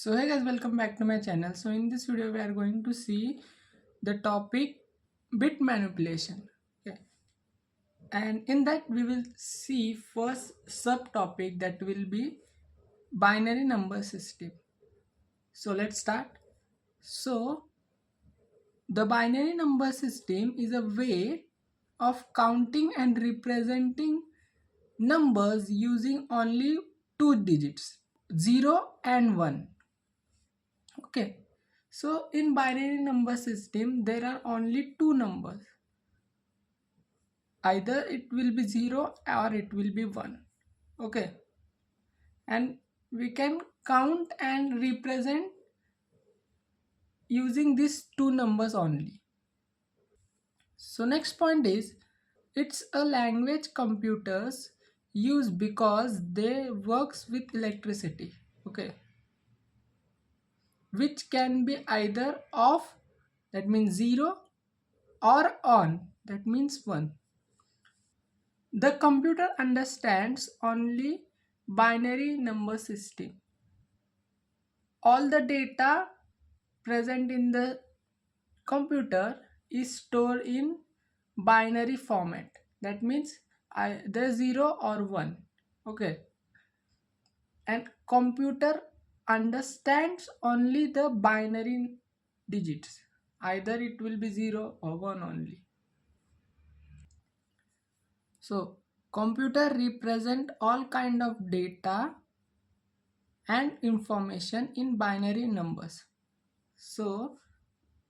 So hey guys, welcome back to my channel. So in this video we are going to see the topic bit manipulation. Okay. And in that we will see first subtopic that will be binary number system. So let's start. So the binary number system is a way of counting and representing numbers using only two digits, 0 and 1. Okay. So in binary number system, there are only two numbers. Either it will be 0 or it will be 1. Okay. And we can count and represent using these two numbers only. So next point is it's a language computers use because they works with electricity. Okay. Which can be either off, that means 0, or on, that means 1. The computer understands only binary number system. All the data present in the computer is stored in binary format. That means the 0 or 1. Okay. And computer understands only the binary digits. Either it will be 0 or 1 only. So computer represent all kind of data and information in binary numbers. So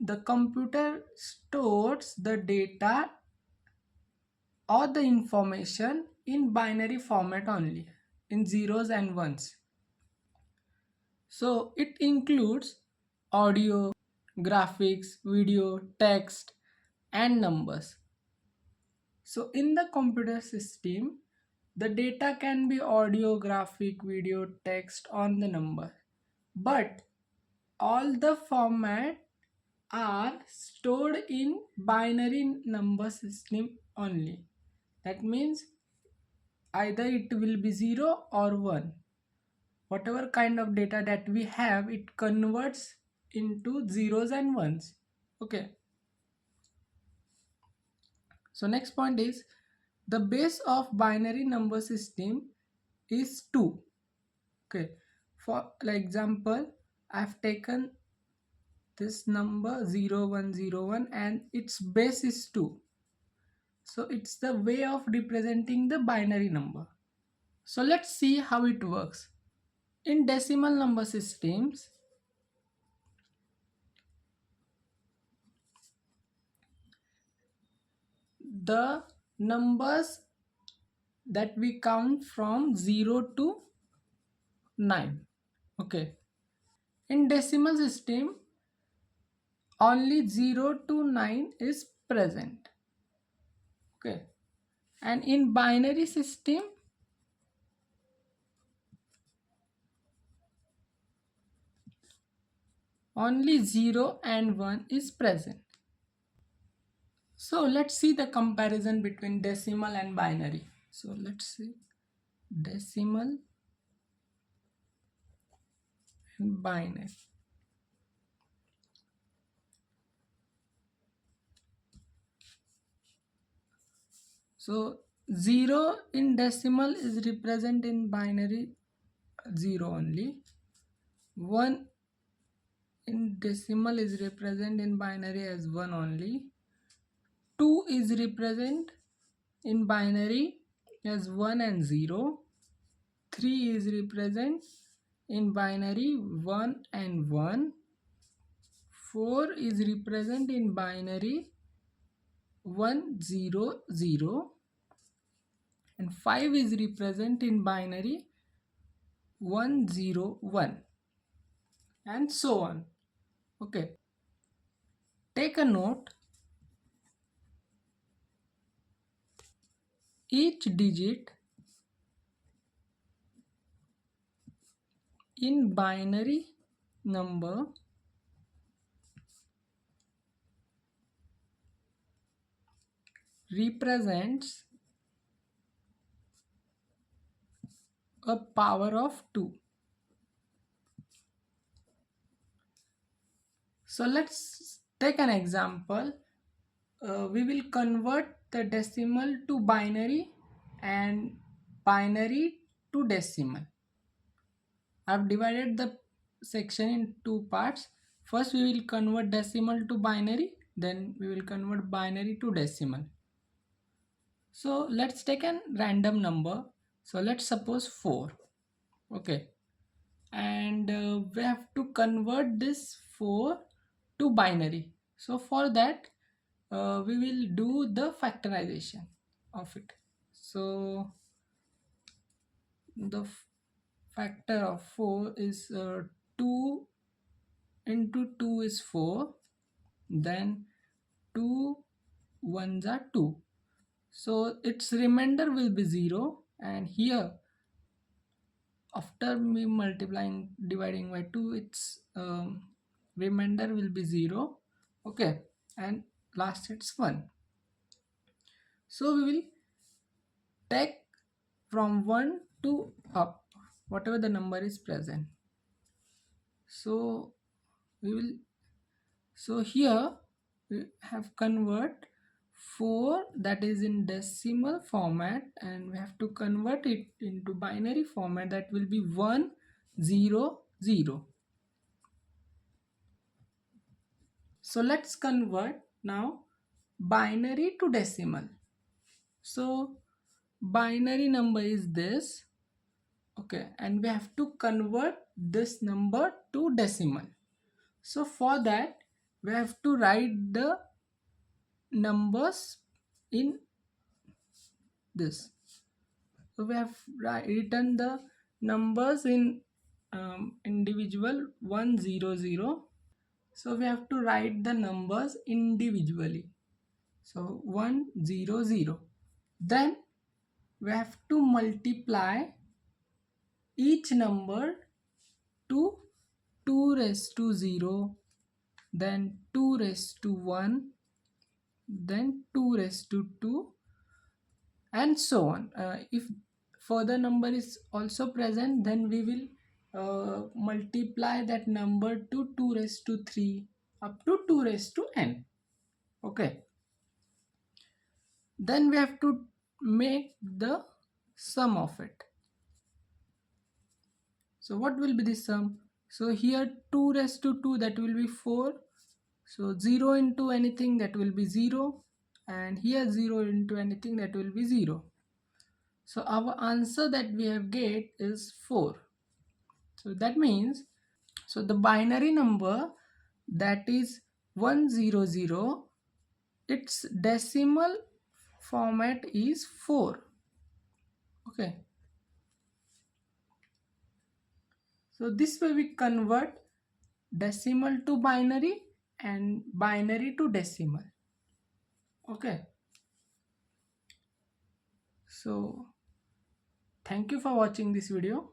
the computer stores the data or the information in binary format only, in zeros and ones. So it includes audio, graphics, video, text, and numbers. So in the computer system, the data can be audio, graphic, video, text on the number. But all the format are stored in binary number system only. That means either it will be 0 or 1. Whatever kind of data that we have, it converts into zeros and ones. Okay. So next point is the base of binary number system is 2. Okay. For example, I've taken this number 0101 and its base is 2. So it's the way of representing the binary number. So let's see how it works. In decimal number systems, the numbers that we count from 0 to 9. Okay. In decimal system, only 0 to 9 is present. Okay. And in binary system, only 0 and 1 is present. So let's see the comparison between decimal and binary. So let's see decimal and binary. So 0 in decimal is represented in binary 0 only. 1 in decimal is represented in binary as 1 only. 2 is represented in binary as 1 and 0. 3 is represented in binary 1 and 1. 4 is represented in binary 1 0 0, and 5 is represented in binary 1 0 1, and so on. Okay, take a note. Each digit in binary number represents a power of 2. So let's take an example. We will convert the decimal to binary and binary to decimal. I've divided the section in two parts. First we will convert decimal to binary, then we will convert binary to decimal. So let's take a random number. So let's suppose 4. Okay. And we have to convert this 4 to binary. So for that we will do the factorization of it. So the factor of 4 is 2 into 2 is 4, then 2 ones are 2, so its remainder will be 0, and here after me multiplying dividing by 2 its remainder will be 0. Okay, and last it's 1. So we will take from 1 to up whatever the number is present. So we will, so here we have convert 4 that is in decimal format, and we have to convert it into binary format, that will be 1 0 0. So let's convert now binary to decimal. So binary number is this. Okay, and we have to convert this number to decimal. So for that we have to write the numbers in this. So we have written the numbers in individual 100. So we have to write the numbers individually. So 100. Then we have to multiply each number to 2 raised to 0, then 2 raised to 1, then 2 raised to 2, and so on. If further number is also present, then we will multiply that number to 2 raised to 3 up to 2 raised to n. Okay, then we have to make the sum of it. So what will be the sum? So here 2 raised to 2, that will be 4. So 0 into anything, that will be 0, and here 0 into anything, that will be 0. So our answer that we have get is 4. So that means, so the binary number, that is 100, its decimal format is 4. Okay, so this way we convert decimal to binary and binary to decimal. Okay, so thank you for watching this video.